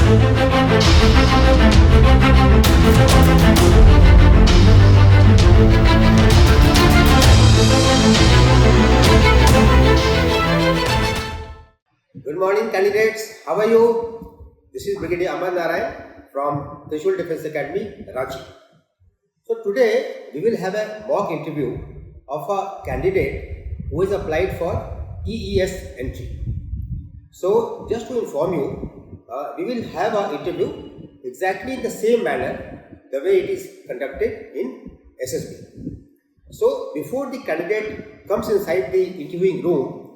Good morning, candidates. How are you? This is Brigadier Amar Narayan from Trishul Defense Academy, Ranchi. So today we will have a mock interview of a candidate who has applied for TES entry. So just to inform you, we will have an interview exactly in the same manner the way it is conducted in SSB. So before the candidate comes inside the interviewing room,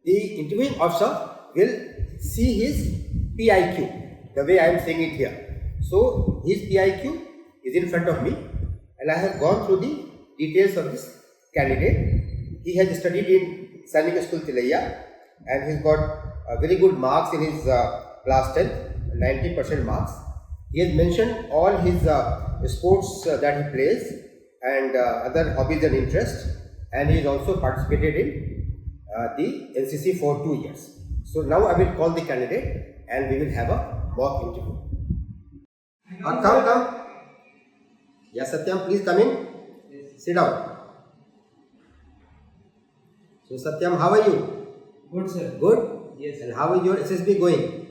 the interviewing officer will see his PIQ, the way I am saying it here. So his PIQ is in front of me, and I have gone through the details of this candidate. He has studied in Sainik School Tilaiya, and he's got very good marks in his class 10th, 90% marks. He has mentioned all his sports that he plays and other hobbies and interests, and he has also participated in the NCC for 2 years. So now I will call the candidate and we will have a mock interview. Come. Yes, Satyam, please come in. Yes. Sit down. So Satyam, how are you? Good, sir. Good? Yes. And how is your SSB going?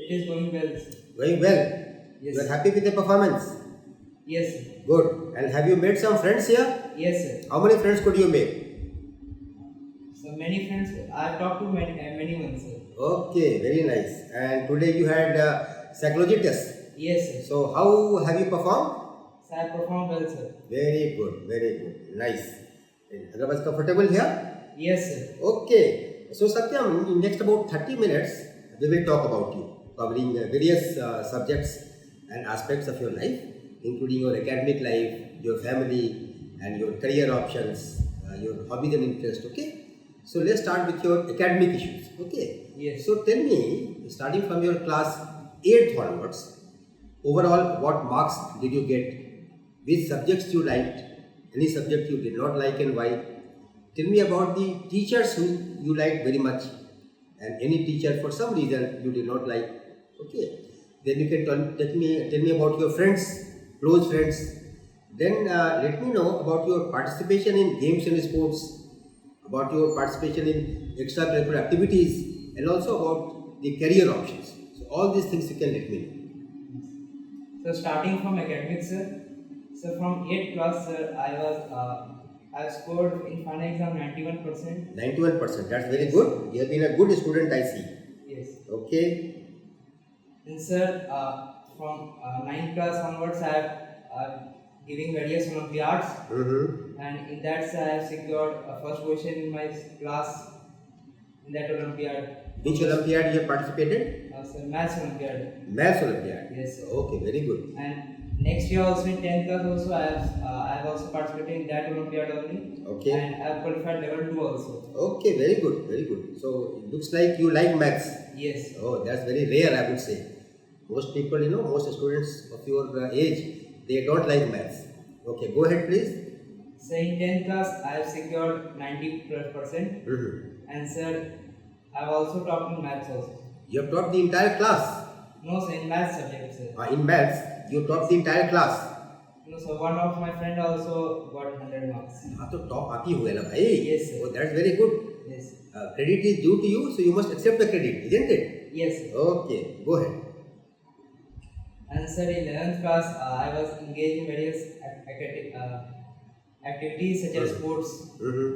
It is going well, sir. Going well? Yes. You are happy with the performance? Yes, sir. Good. And have you made some friends here? Yes, sir. How many friends could you make? So many friends, I have talked to many ones, sir. Okay, very nice. And today you had psychology test. Yes, sir. So how have you performed? So I performed well, sir. Very good. Nice. Otherwise comfortable here? Yes, sir. Okay. So Satyam, in next about 30 minutes, we will talk about you, covering various subjects and aspects of your life, including your academic life, your family, and your career options, your hobbies and interests. Okay. So let's start with your academic issues. Okay. Yes. So tell me, starting from your class 8th onwards, overall what marks did you get? Which subjects you liked? Any subject you did not like and why? Tell me about the teachers who you liked very much and any teacher for some reason you did not like. Okay. Then you can tell me about your friends, close friends. Then let me know about your participation in games and sports, about your participation in extracurricular activities, and also about the career options. So all these things you can let me know. So starting from academics, sir. So from 8th class, sir, I scored in final exam 91%. 91%. That's very good. You have been a good student, I see. Yes. Okay. And sir, from 9th class onwards, I have giving various Olympiads. And in that, sir, I have secured a first position in my class in that Olympiad. Which Olympiad you have participated? Sir, Maths Olympiad. Maths Olympiad. Yes, sir. Okay, very good. And next year also in 10th class also I have also participated in that Olympiad only. Okay. And I have qualified level 2 also. Okay, very good. So it looks like you like maths. Yes. Oh, that's very rare, I would say. Most people, most students of your age, they don't like maths. Okay, go ahead, please. So in 10th class, I have secured 90%. And sir, I have also topped in maths also. You have topped the entire class? No, sir, in maths subject, sir. In maths, you topped the entire class? No, so one of my friend also got 100 marks. तो top आती हुए ना भाई? Yes, sir. Oh, that's very good. Yes. Credit is due to you, so you must accept the credit, isn't it? Yes, sir. Okay, go ahead. And sir, in 11th class, I was engaged in various activities such as sports.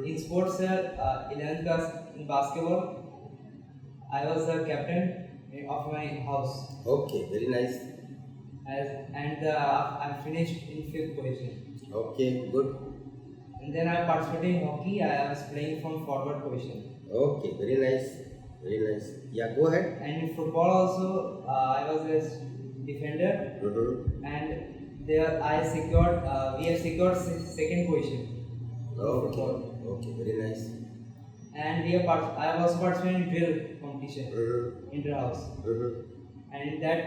In sports, sir, 11th class in basketball, I was the captain of my house. Okay, very nice. I finished in 5th position. Okay, good. And then I participated in hockey. I was playing from forward position. Okay, very nice. Yeah, go ahead. And in football also, I was a defender. And there we have secured second position. Okay, very nice. And I was participating in drill competition in the house. And in that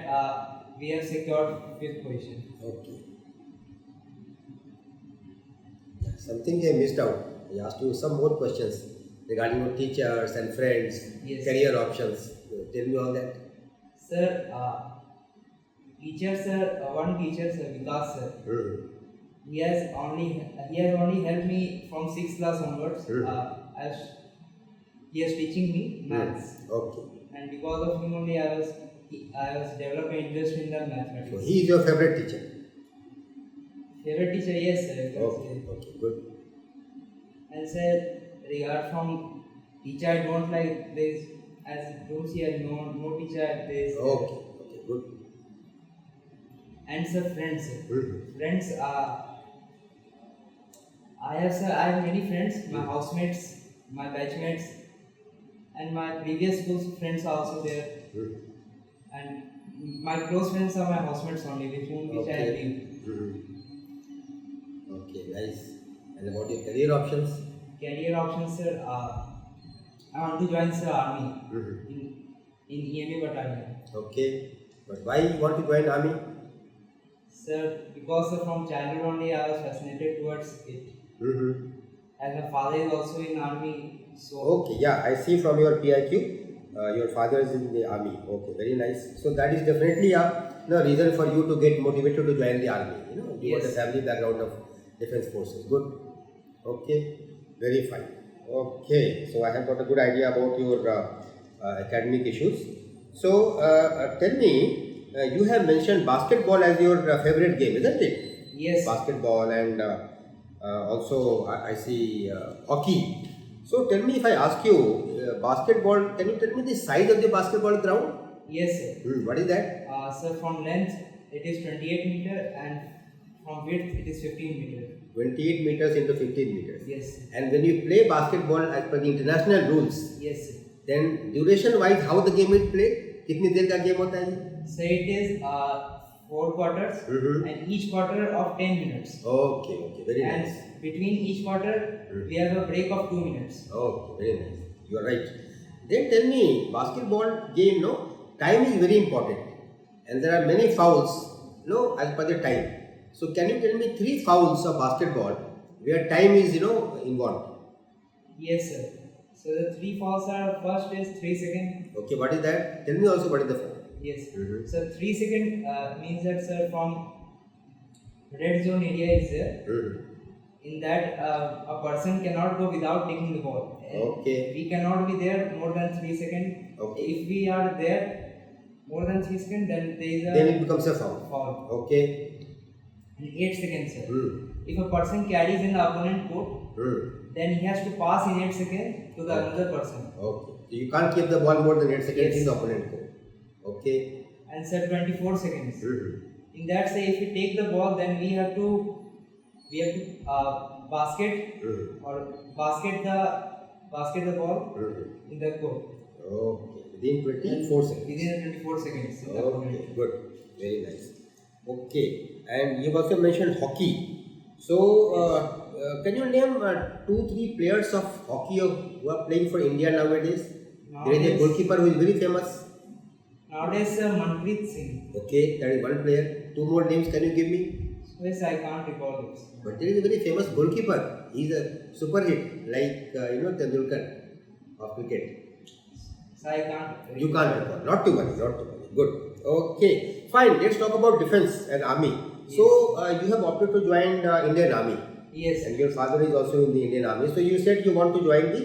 we have secured 5th position. Okay. Something I missed out. I asked you some more questions regarding your teachers and friends, Yes. career options. Tell me all that. Sir, Teacher sir, one teacher sir, Vikas sir. He has only helped me from 6th class onwards. He is teaching me maths. Okay. And because of him only I was developed an interest in the mathematics. So he is your favorite teacher? Favorite teacher, yes sir. Okay, good. And sir, regard from teacher I don't like this, as don't see as no teacher at this. Okay, good. And sir, friends. Friends, I have many friends, my housemates, my batchmates, and my previous school friends are also there. And my close friends are my housemates only, with whom which I live. Okay, nice. And about your career options? Career options, sir. I want to join sir army in EMA battalion. Okay, but why you want to join army? Sir, because from childhood only I was fascinated towards it. As my father is also in army, so. Okay, yeah, I see from your PIQ. Your father is in the army. Okay, very nice. So that is definitely a reason for you to get motivated to join the army. You got a family background of defense forces. Good. Okay, very fine. Okay, so I have got a good idea about your academic issues. So tell me, you have mentioned basketball as your favorite game, isn't it? Yes. Basketball and also I see hockey. So tell me, if I ask you basketball, can you tell me the size of the basketball ground? Yes sir. What is that? Sir, from length it is 28 meter and from width it is 15 meter. 28 meters into 15 meters. Yes. And when you play basketball as per the international rules, yes sir. then duration wise how the game is played? कितनी देर का game होता है? So it is 4 quarters and each quarter of 10 minutes. Okay, very nice. And between each quarter we have a break of 2 minutes. Okay, very nice. You are right. Then tell me, basketball game, time is very important, and there are many fouls, as per the time. So can you tell me 3 fouls of basketball where time is, involved? Yes, sir. So the 3 fouls are, first is 3 seconds. Okay, what is that? Tell me also what is the foul. Yes. So 3 seconds means that, sir, from red zone area is there. In that a person cannot go without taking the ball. Okay. We cannot be there more than 3 seconds. Okay. If we are there more than 3 seconds, then there is a then it becomes a foul. Okay. And 8 seconds, sir. If a person carries in the opponent court, then he has to pass in 8 seconds to the another person. Okay. So you can't keep the ball more than 8 seconds in the opponent court. Okay. And sir, 24 seconds. In that, say, if we take the ball, then we have to basket the ball in the court. Okay. Within 24 seconds. Within 24 seconds. Okay. Good. Very nice. Okay. And you've also mentioned hockey. So, can you name 2-3 players of hockey who are playing for India nowadays? There is a goalkeeper who is very famous. Nowadays, Manpreet Singh. Okay, that is one player. 2 more names can you give me? Yes, I can't recall it. But there is a very famous goalkeeper. He is a super hit, like Tendulkar of cricket. So I can't. You can't recall. Not to worry. Good. Okay. Fine. Let's talk about defense and army. Yes. So you have opted to join Indian Army. Yes. And your father is also in the Indian Army. So you said you want to join the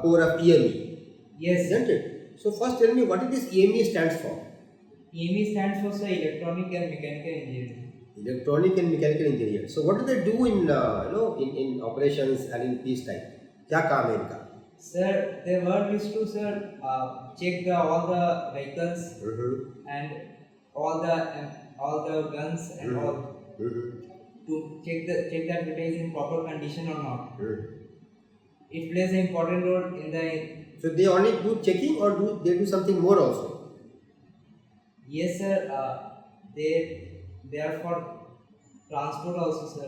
corps of EME. Yes. Isn't it? So first tell me, what is this EME stands for? EME stands for, sir, Electronic and Mechanical Engineering. Electronic and Mechanical Engineering. So what do they do in in operations and in peacetime? क्या काम है इनका? Sir, their work is to, sir, check all the vehicles and all the guns and all, to check that it is in proper condition or not. It plays an important role in the. So they only do checking, or do they do something more also? Yes, sir. They are for transport also, sir.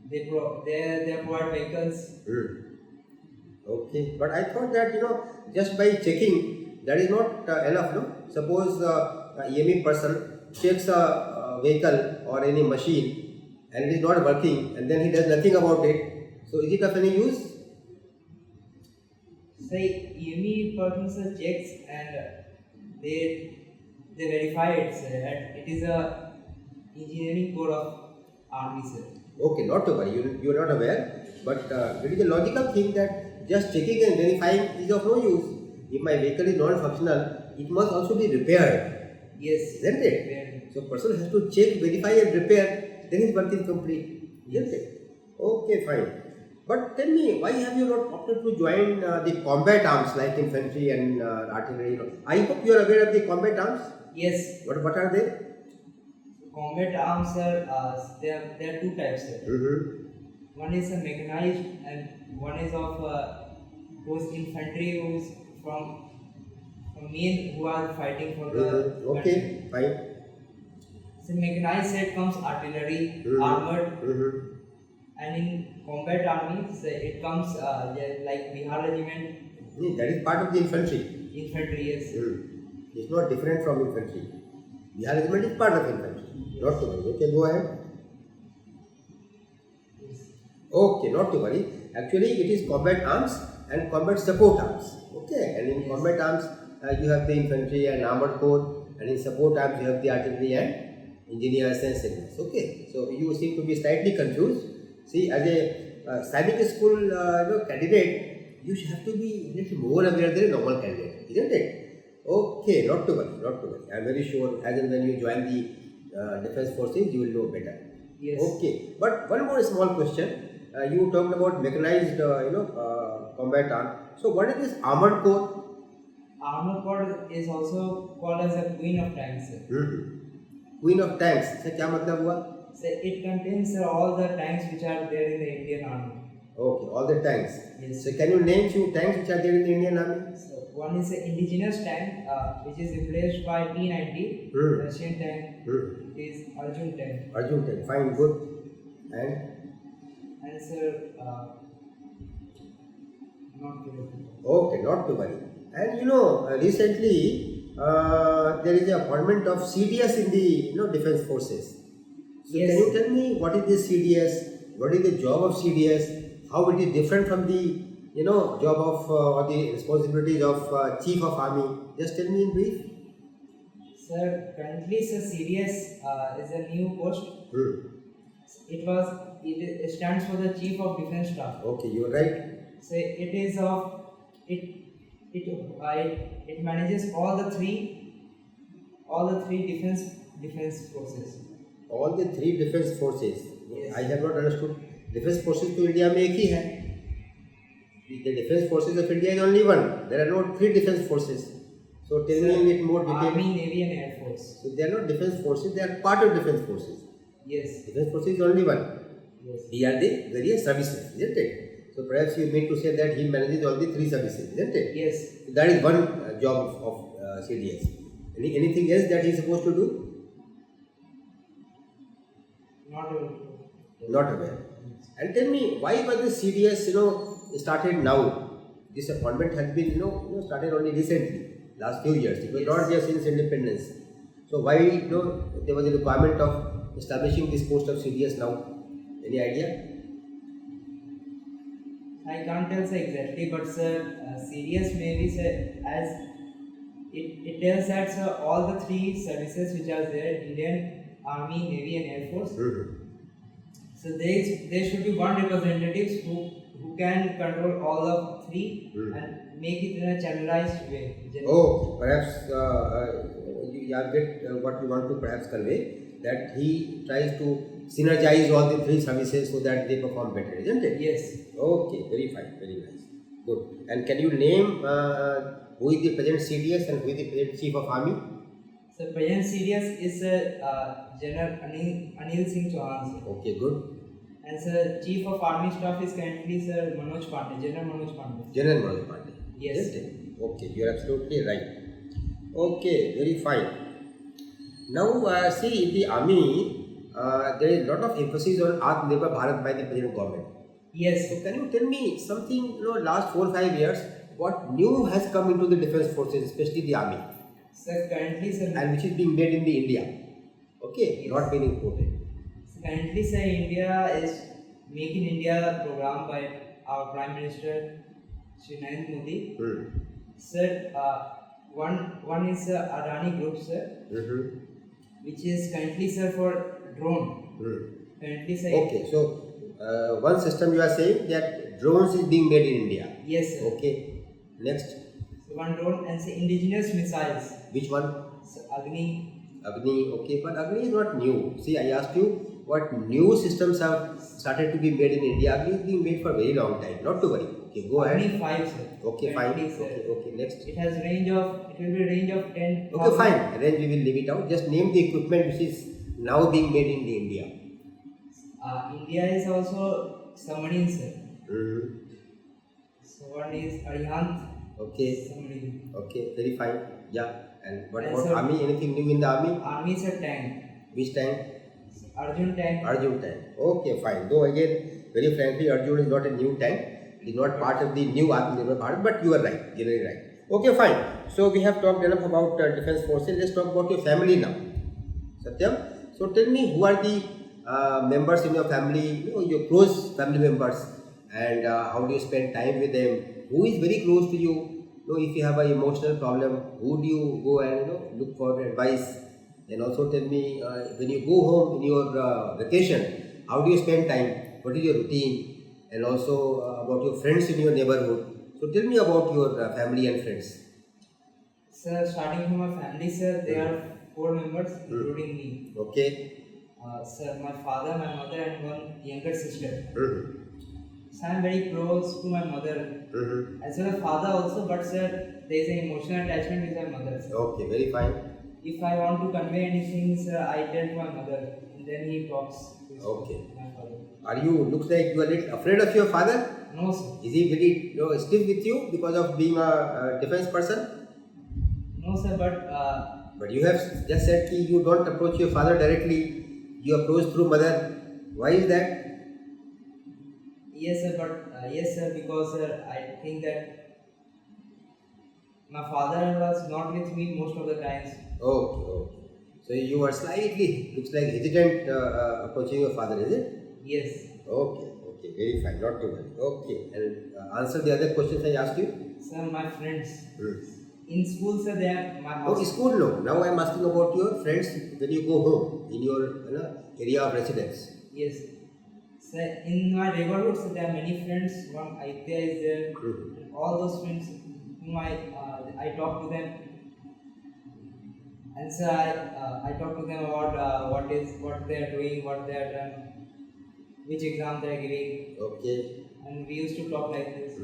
They provide vehicles. Okay, but I thought that just by checking that is not enough. No, suppose a EME person checks a vehicle or any machine and it is not working, and then he does nothing about it. So is it of any use? Say EME person checks and they they verify it, sir. And it is a engineering core of army, sir. Okay, not to worry, you are not aware, but it is a logical thing that just checking and verifying is of no use. If my vehicle is non-functional, it must also be repaired, Yes. isn't it? Very- So person has to check, verify and repair, then his work is complete, isn't it? Okay, fine. But tell me, why have you not opted to join the combat arms like infantry and artillery? I hope you are aware of the combat arms. Yes. What are they? Combat arms, sir, there are two types, sir. Mm-hmm. One is a mechanized and one is of those infantry who's from men who are fighting for the Okay, country. fine. So mechanized set comes artillery, Mhm. armored, Mm-hmm. and in combat armies it comes like Bihar regiment, That is part of the infantry. infantry. Yes. It's not different from infantry. Bihar regiment is part of infantry. Not to worry. Okay, go ahead. Yes. Okay, not to worry. Actually, it is combat arms and combat support arms. Okay, and in Yes. combat arms, you have the infantry and armored corps, and in support arms, you have the artillery and engineers and signals. Okay, so you seem to be slightly confused. See, as a Sainik school candidate, you have to be little more aware than a normal candidate, isn't it? Okay, not to worry, not to worry. I am very sure as and when you join the defense forces, you will know better. Yes. Okay, but one more small question. You talked about mechanized, combat arm. So, what is this armored corps? Armored corps is also called as a queen of tanks, sir. Queen of tanks. से क्या मतलब हुआ? So it contains all the tanks which are there in the Indian army. Okay, all the tanks. Yes. So, can you name few tanks which are there in the Indian army? So one is the indigenous tank, which is replaced by T-90, Russian tank. It is Arjun tank. Arjun tank. Fine, good. And sir, not good. okay, not to worry. And recently there is an appointment of CDS in the defense forces. So Yes. can you tell me what is this CDS? What is the job of CDS? How it is different from the job of or the responsibilities of Chief of Army? Just tell me in brief. Sir, currently, sir, CDS is a new post. It stands for the Chief of Defence Staff. Okay, you are right. So it manages all the three defense forces. All the three defense forces. Yes. I have not understood. Defense forces to India में एक ही है. The defense forces of India is only one. There are no three defense forces. So tell me in it more detail. Army, Navy, and Air Force. So they are not defense forces. They are part of defense forces. Yes. Defense forces is only one. Yes. They are the various services, isn't it? So perhaps you mean to say that he manages all the three services, isn't it? Yes. That is one job of CDS. Anything else that he is supposed to do? Not aware. Not aware. And tell me, why was this CDS, started now? This appointment has been, started only recently, last few years. It was Yes. not there since independence. So why, there was a requirement of establishing this post of CDS now? Any idea? I can't tell sir exactly, but sir, CDS maybe sir, as it tells that sir, all the three services which are there, Indian Army, Navy, and Air Force. So there should be one representatives who can control all of three and make it in a channelized way. Oh, perhaps you get what you want to perhaps convey, that he tries to synergize all the three services so that they perform better, isn't it? Yes. Okay, very fine, very nice. Good. And can you name who is the present CDS and who is the present Chief of Army? So present CDS is General Anil Singh Chauhan, sir. Okay, good. And sir, Chief of Army Staff is currently sir Manoj Pandey, General Manoj Pandey. General Manoj Pandey. Yes. Isn't it? Okay, you are absolutely right. Okay, very fine. Now, see, in the army, there is a lot of emphasis on Atmanirbhar Bharat by the present government. Yes. So, can you tell me something, last 4 or 5 years, what new has come into the defense forces, especially the army, Sir, currently sir. and which is being made in the India? Okay, Yes. not being imported. Currently, sir, India is Make in India program by our Prime Minister Shri Narendra Modi. Sir, One is Adani Group, sir, which is currently, sir, for drone. Currently, sir. Okay, so one system you are saying that drones is being made in India. Yes, sir. Okay, next. So one drone and say indigenous missiles. Which one? So Agni. Agni, okay, but Agni is not new. See, I asked you what new systems have started to be made in India. Agni is being made for a very long time. Not to worry. Okay, go ahead. Agni 5, sir. Okay, fine. Currently, sir. Okay, next. It has range of. It will be range of 10. Okay, fine. Range we will leave it out. Just name the equipment which is now being made in India. India is also submarine, sir. So one is Arihant. Okay. Submarine. Okay, very fine. Yeah. And what And about sir, army? Anything new in the army? Army is a tank. Which tank? Arjun tank. Arjun tank. Okay, fine. Though again, very frankly, Arjun is not a new tank. It is not part of the new army, but you are right, generally right. Okay, fine. So we have talked enough about defense forces. Let's talk about your family now. Satyam. So tell me, who are the members in your family? Your close family members, and how do you spend time with them? Who is very close to you? If you have an emotional problem, who do you go and look for advice? And also tell me, when you go home in your vacation, how do you spend time? What is your routine? And also about your friends in your neighborhood. So tell me about your family and friends. Sir, starting from my family, sir, there are 4 members, including me. Okay. Sir, my father, my mother, and one younger sister. So I am very close to my mother, as well as father also. But sir, there is an emotional attachment with my mother. Sir. Okay, very fine. If I want to convey anything, sir, I tell to my mother, and then he talks to my father. Are you, looks like you are a little afraid of your father? No, sir. Is he very stiff with you because of being a defense person? No, sir, But you have just said that you don't approach your father directly, you approach through mother. Why is that? yes, sir, because I think that my father was not with me most of the times. Okay. So you are slightly, looks like hesitant approaching your father, is it? Yes. Okay, very fine, not to worry. Okay, and answer the other questions I asked you. Sir, my friends. In school, sir, they are my house. Okay, school no. Now I am asking about your friends when you go home in your area of residence. Yes. Sir, in my neighborhood, sir, there are many friends. One Aitya is there. And all those friends whom I talk to them. And sir, I talk to them about what they are doing, what they are done, which exam they are giving. Okay. And we used to talk like this.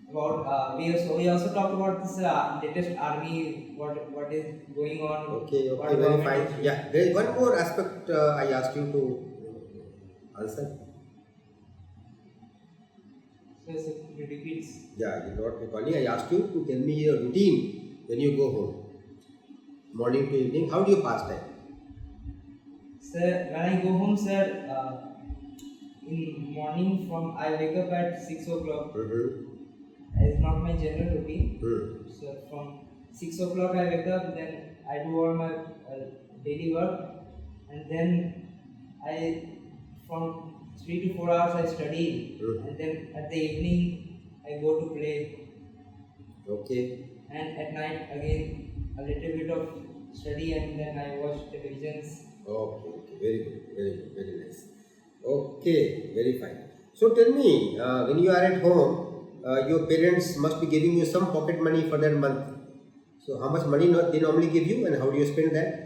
About we also talked about this latest army, what is going on. Okay, very fine. Yeah, there is one more aspect I asked you to answer. So you repeat. Yeah, you not recalling. I asked you to tell me your routine when you go home, morning to evening. How do you pass time? Sir, when I go home, sir, in morning I wake up at 6 o'clock. It's not my general routine. So from 6 o'clock I wake up, then I do all my daily work, and then from 3 to 4 hours I study, and then at the evening I go to play. Okay. And at night again a little bit of study, and then I watch televisions. Okay, very nice. Okay, very fine. So tell me, when you are at home, your parents must be giving you some pocket money for that month. So how much money they normally give you, and how do you spend that?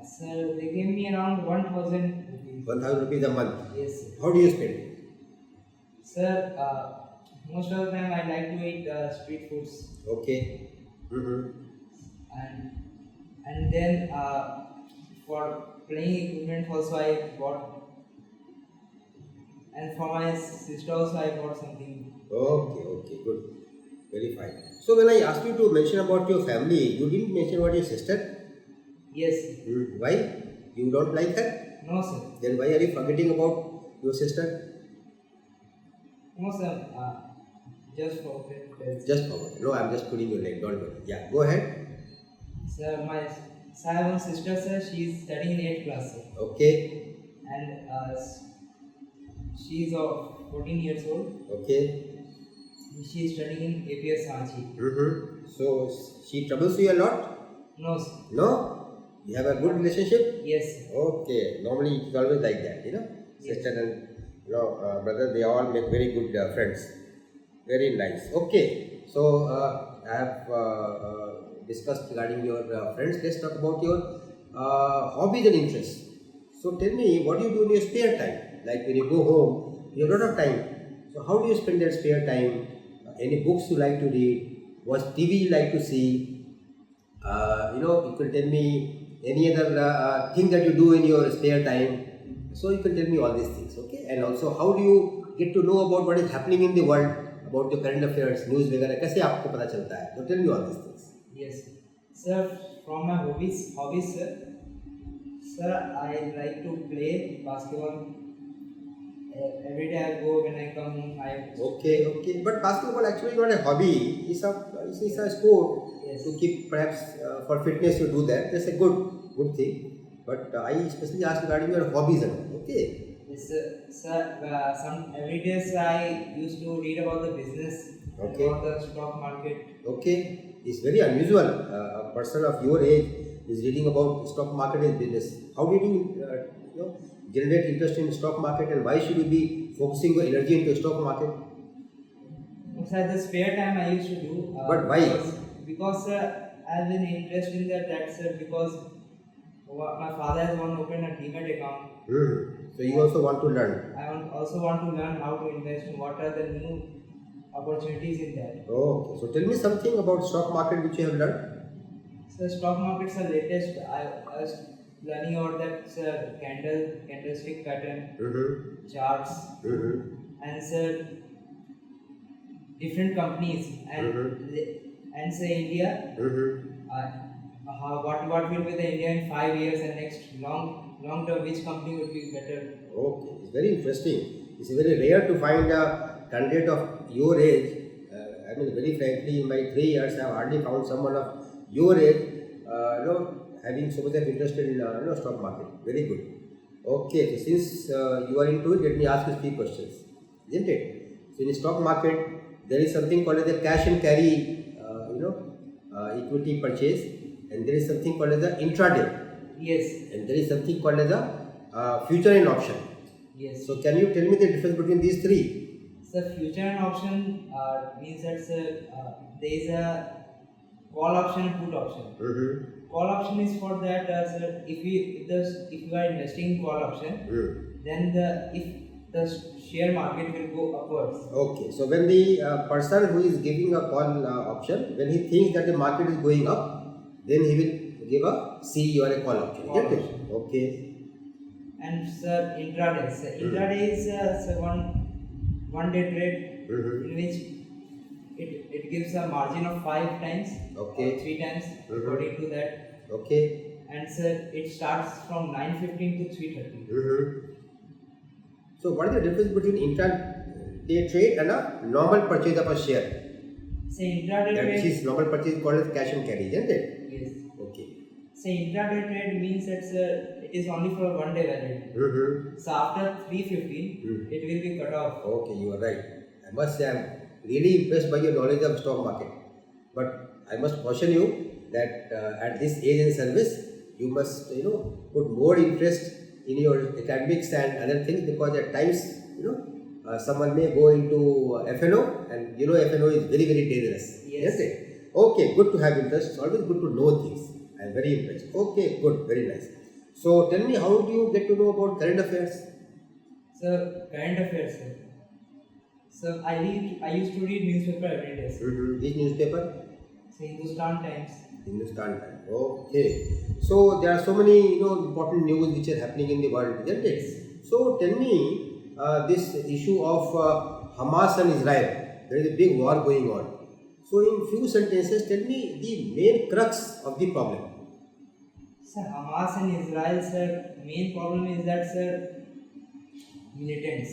Sir, they gave me around 1,000 rupees. 1,000 rupees a month? Yes, sir. How do you spend it? Sir, most of the time I like to eat street foods. Okay. And then for playing equipment also I bought. And for my sister also I bought something. Okay, good. Very fine. So when I asked you to mention about your family, you didn't mention about your sister? Yes. Why? You don't like her? No, sir. Then why are you forgetting about your sister? No, sir. Just forget. Just forget. No, I'm just pulling your leg. Don't worry. Yeah, go ahead. Sir, I have one sister, sir. She is studying in 8th class, sir. Okay. And she is 14 years old. Okay. She is studying in APS Ranchi. So she troubles you a lot? No, sir. No? You have a good relationship? Yes, sir. Okay. Normally it is always like that, Yes. Sister and brother, they all make very good friends. Very nice. Okay. So I have discussed regarding your friends. Let's talk about your hobbies and interests. So tell me, what do you do in your spare time? Like when you go home, you have a lot of time. So how do you spend that spare time? Any books you like to read? What TV you like to see? You can tell me any other thing that you do in your spare time. So you can tell me all these things, okay? And also, how do you get to know about what is happening in the world, about the current affairs, news वगैरह कैसे आपको पता चलता है? So tell me all these things. Yes, sir. From my hobbies, sir. Sir, I like to play basketball. Every day I go, when I come home, Okay. But basketball actually is not a hobby. It's a sport. Yes. To keep perhaps for fitness you do that. That's a good thing. But I especially ask regarding your hobbies and all. Okay. Yes, sir. Every day sir, I used to read about the business, Okay. about the stock market. Okay. It's very unusual. A person of your age is reading about stock market and business. How did you generate interest in stock market, and why should you be focusing your energy into stock market? Sir, the spare time I used to do. But why? Because sir, I have been interested in that sir, because my father has opened a demat account. So you also want to learn. I also want to learn how to invest and what are the new opportunities in that. Okay. So tell me something about stock market which you have learned. So stock markets are latest. I was learning about that sir, candlestick pattern, charts, and sir, different companies and say India. What will be the India in 5 years and next long term, which company would be better? Okay, it's very interesting. It's very rare to find a candidate of your age. Very frankly, in my 3 years, I have hardly found someone of your age, having so much of interest in stock market. Very good. Okay, so since you are into it, let me ask you 3 questions, isn't it? So in stock market, there is something called as a cash and carry, equity purchase, and there is something called as the intraday. Yes. And there is something called as a future and option. Yes. So can you tell me the difference between these 3? So future and option means that there is a call option and put option. Call option is for that sir, if you are investing in call option, then if the share market will go upwards. Okay, so when the person who is giving a call option, when he thinks that the market is going up, then he will give a C or a call option. Call Get it? option. Okay. And sir, intraday. So intraday is one day trade in which it gives a margin of 5 times or 3 times according to that. Okay. And sir, it starts from 9:15 to 3:30. So what is the difference between intraday trade and a normal purchase of a share? Say intraday That trade. which is normal purchase called as cash and carry, isn't it? Yes. Okay. Say intraday trade means that it is only for 1 day valid. So after 3:15, it will be cut off. Okay, you are right. I must say I am really impressed by your knowledge of stock market. But I must caution you that at this age and service, you must put more interest in your academics and other things, because at times someone may go into FNO, and FNO is very, very dangerous. Yes. Isn't it? Okay, good to have interest. It's always good to know things. I am very impressed. Okay, good, very nice. So tell me, how do you get to know about current affairs? Sir, current affairs, sir. So I used to read newspaper every day. Sir. Which newspaper? Say Hindustan Times. Hindustan Times. Okay. So there are so many important news which are happening in the world, isn't it? So tell me this issue of Hamas and Israel. There is a big war going on. So in few sentences, tell me the main crux of the problem. Sir, Hamas and Israel, sir, main problem is that, sir, militants.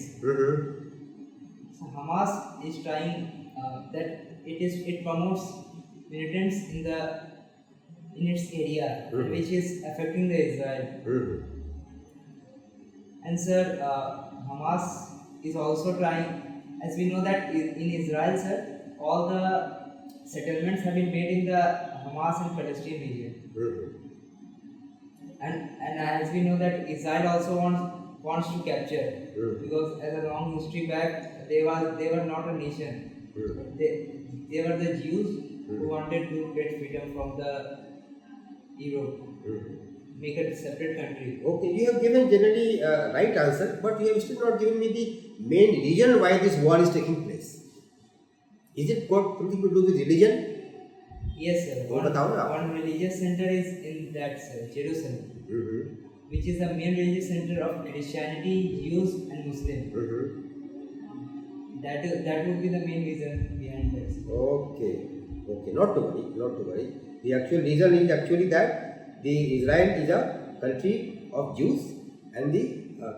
So Hamas is trying that it promotes militants in its area, which is affecting the Israel. And sir, Hamas is also trying as we know that in Israel, sir, all the settlements have been made in the Hamas and Palestine region. And as we know that Israel also wants to capture, because as a long history back they were not a nation. They were the Jews who wanted to get freedom from the Europe, make a separate country. Okay, you have given generally right answer, but you have still not given me the main reason why this war is taking place. Is it got something to do with religion? Yes, sir. वो बताओ ना। One religious center is in that, sir, Jerusalem, which is the main religious center of Christianity, Jews, and Muslims. That would be the main reason behind that, sir. Okay, not to worry. The actual reason is actually that the Israel is a country of Jews and the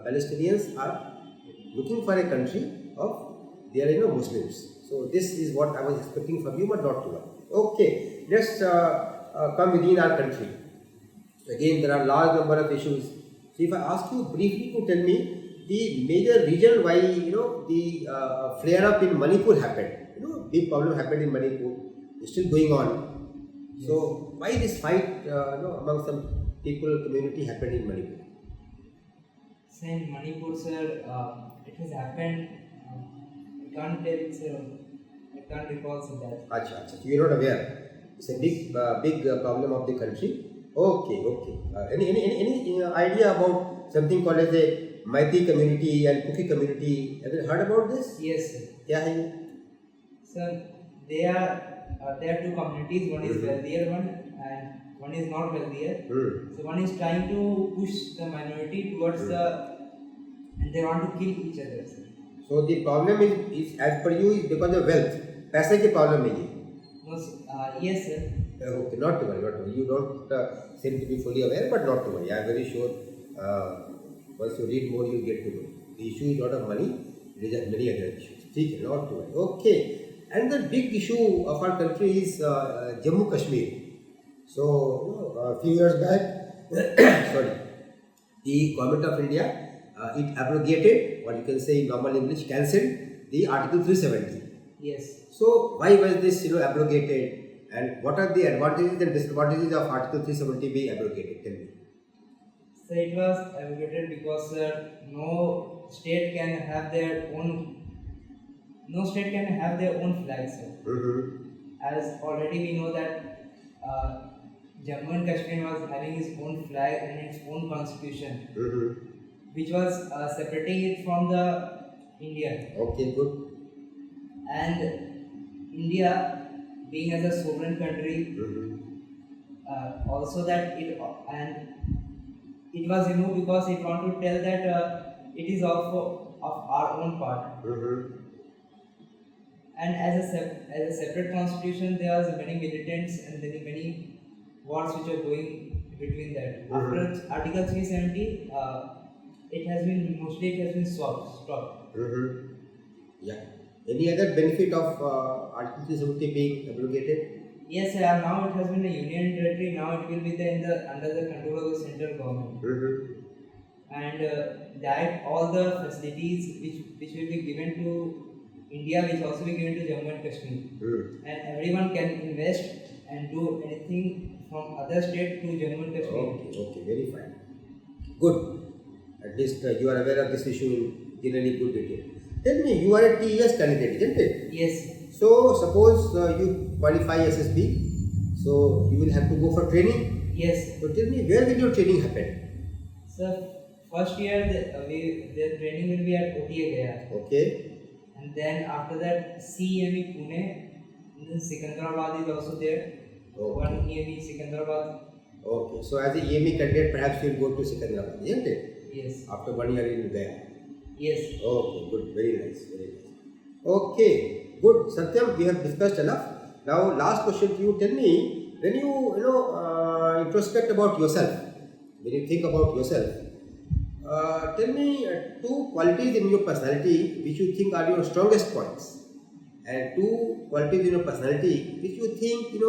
Palestinians are looking for a country of their Muslims. So this is what I was expecting from you, but not to worry. Okay, let's come within our country. So again, there are large number of issues. So if I ask you briefly to tell me the major reason why the flare up in Manipur happened, big problem happened in Manipur, it's still going on. Yes. So why this fight among some people community happened in Manipur? So in Manipur, sir, it has happened. I can't tell it, sir. I can't recall that. Acha. So you are not aware. It's a big problem of the country. Okay. Any idea about something called as a Maiti community and Kuki community? Have you heard about this? Yes, sir. क्या है ये? Sir, there are two communities. One is wealthier one and one is not wealthier. So one is trying to push the minority towards and they want to kill each other, sir. So the problem is as per you is because of wealth. पैसे की problem है ये. No, yes, sir. Okay, not to worry. You don't seem to be fully aware, but not to worry. I am very sure once you read more, you get to know. The issue is not of money, it is of many other issues. ठीक है, not to worry. Okay, and the big issue of our country is Jammu Kashmir. So, a few years back, the government of India, it abrogated, what you can say in normal English, cancelled the Article 370. Yes. So, why was this abrogated? And what are the advantages and disadvantages of Article 370 being abrogated? Tell me. So it was abrogated because no state can have their own flag, sir. As already we know that Jammu and Kashmir was having its own flag and its own constitution, which was separating it from the India. Okay, good. And India, being as a sovereign country, also that it was removed because it wanted to tell that it is also of our own part. And as a separate constitution, there are many militants and many wars which are going between that. After Article 370, it has been stopped. Yeah. Any other benefit of Article 370 being abrogated? Yes, sir. Now it has been a union territory. Now it will be under the control of the central government. And that all the facilities which will be given to India, which also be given to Jammu and Kashmir, and everyone can invest and do anything from other state to Jammu and Kashmir. Okay, very fine. Good. At least you are aware of this issue in generally good detail. Tell me, you are a TES candidate, isn't it? Yes. So, suppose you qualify SSB, so you will have to go for training? Yes. So, tell me, where will your training happen? Sir, first year the training will be at OTA Gaya. Okay. And then after that, CEME Pune, and then Secunderabad is also there. One EME Secunderabad. Okay, so as a EME candidate, perhaps you will go to Secunderabad, isn't it? Yes. After 1 year in Gaya. Yes. Okay, good, very nice. Okay, good. Satyam, we have discussed enough. Now, last question to you. Tell me, when you introspect about yourself, when you think about yourself, tell me two qualities in your personality which you think are your strongest points, and two qualities in your personality which you think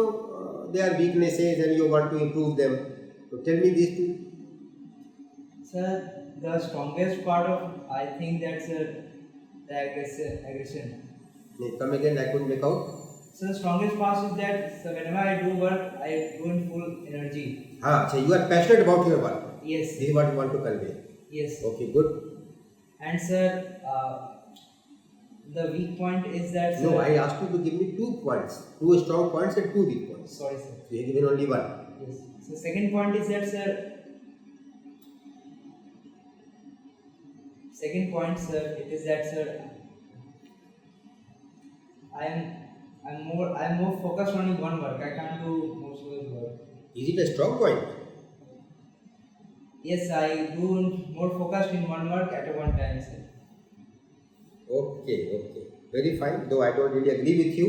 they are weaknesses and you want to improve them. So tell me these two. Sir, the strongest part of I think that's the aggression. Come again, I couldn't make out. So the strongest part is that whenever I do work, I do in full energy. So you are passionate about your work. Yes. This is what you want to convey. Yes. Okay, good. And sir, the weak point is that. Sir, No, I asked you to give me 2 points, 2 strong points and 2 weak points. Sorry, sir. So you have given only 1. Yes. So second point is that, sir. Second point, sir, it is that, sir, I'm more focused on one work. I can't do most of the work. Is it a strong point? Yes, I do more focused in one work at one time, sir. Okay. Very fine. Though I don't really agree with you.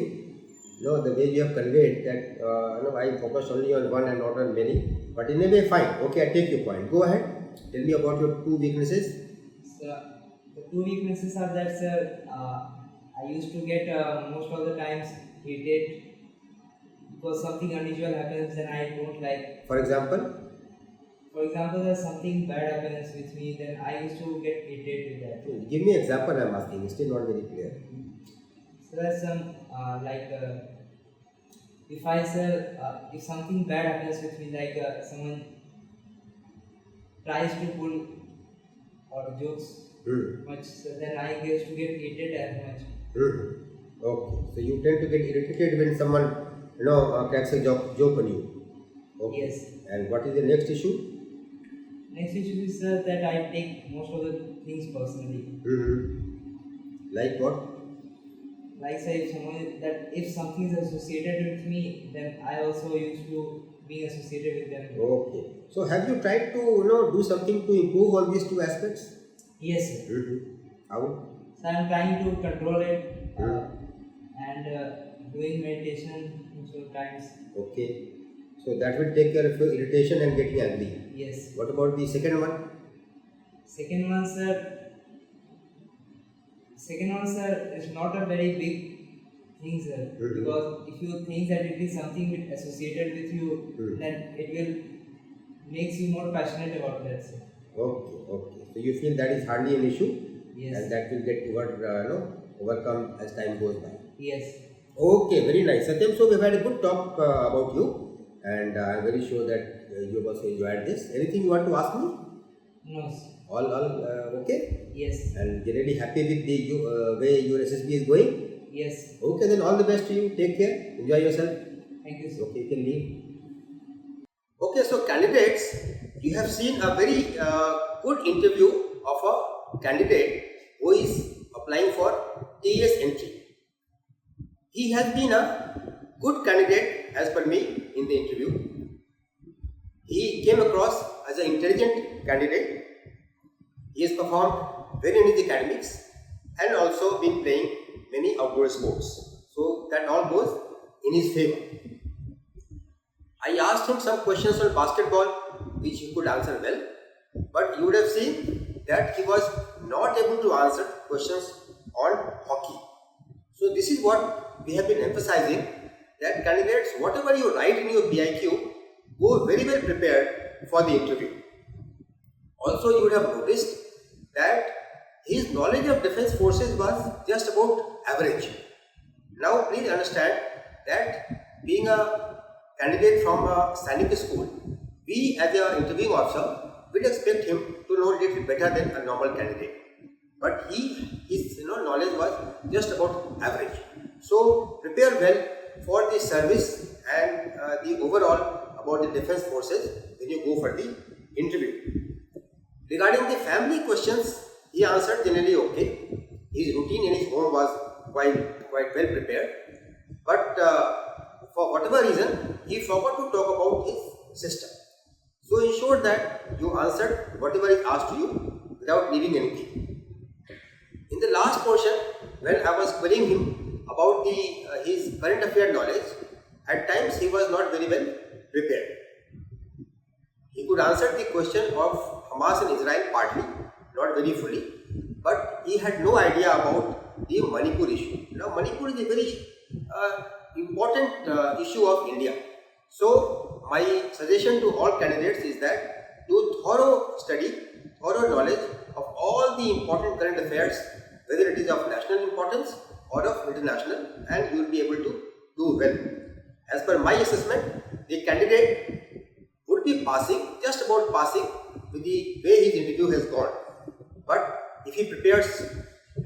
No, the way you have conveyed that I focus only on one and not on many. But in a way, fine. Okay, I take your point. Go ahead. Tell me about your 2 weaknesses. Sir, the 2 weaknesses are that, sir, I used to get most of the times irritated because something unusual happens and I don't like. For example? For example, there's something bad happens with me, then I used to get irritated with that. Give me example, I'm asking. It's still not very clear. So there's some if something bad happens with me, like someone tries to pull or jokes much, so then I used to get irritated as much. Okay, so you tend to get irritated when someone cracks a joke on you. Okay. Yes. And what is the next issue? Next issue is that I take most of the things personally. Like what? Like say if something is associated with me, then I also used to be associated with them. Okay. So have you tried to do something to improve on these 2 aspects? Yes, sir. How? So I'm trying to control it and doing meditation most of the times. Okay. So that will take care of your irritation and getting angry. Yes. What about the second one? Second one, sir, is not a very big thing, sir. Because if you think that it is something associated with you, then it will makes you more passionate about that, sir. Okay. So you feel that is hardly an issue? Yes. And that will get overcome as time goes by. Yes. Okay, very nice. Satyam, so we've had a good talk about you. And I'm very sure that you have also enjoyed this. Anything you want to ask me? No, sir. All okay? Yes. And you're really happy with the way your SSB is going? Yes. Okay, then all the best to you. Take care. Enjoy yourself. Thank you, sir. Okay, you can leave. Okay, so candidates, you have seen a very good interview of a candidate who is applying for TES entry. He has been a good candidate as per me in the interview. He came across as an intelligent candidate. He has performed very in his academics and also been playing many outdoor sports. So that all goes in his favor. I asked him some questions on basketball which he could answer well, but you would have seen that he was not able to answer questions on hockey. So this is what we have been emphasizing, that candidates, whatever you write in your BIQ, go very well prepared for the interview. Also, you would have noticed that his knowledge of defense forces was just about average. Now, please understand that being a candidate from a Sainik school, we as an interviewing officer will expect him to know a little better than a normal candidate. But his knowledge was just about average. So, prepare well for the service and the overall about the defense forces when you go for the interview. Regarding the family questions, he answered generally okay. His routine in his home was quite well prepared. But for whatever reason, he forgot to talk about his sister. So ensure that you answered whatever is asked to you without leaving anything. In the last portion, when I was querying him about his current affair knowledge, at times he was not very well prepared. He could answer the question of Hamas and Israel partly, not very fully, but he had no idea about the Manipur issue. Now, Manipur is a very important issue of India. So, my suggestion to all candidates is that do thorough study, thorough knowledge of all the important current affairs whether it is of national importance or of international, and you will be able to do well. As per my assessment, the candidate would be passing, just about passing, with the way his interview has gone. But if he prepares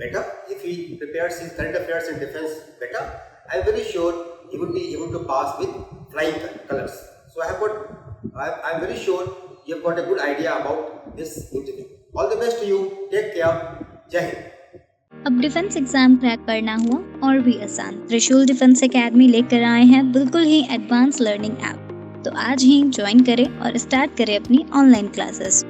better, if he prepares his current affairs and defense better, I am very sure he would be able to pass with flying colors. So I am very sure you have got a good idea about this interview. All the best to you. Take care. Jai Hind. अब defence exam crack करना हुआ और भी आसान। त्रिशूल defence academy लेकर आए हैं बिल्कुल ही एडवांस लर्निंग ऐप। तो आज ही ज्वाइन करें और स्टार्ट करें अपनी ऑनलाइन क्लासेस।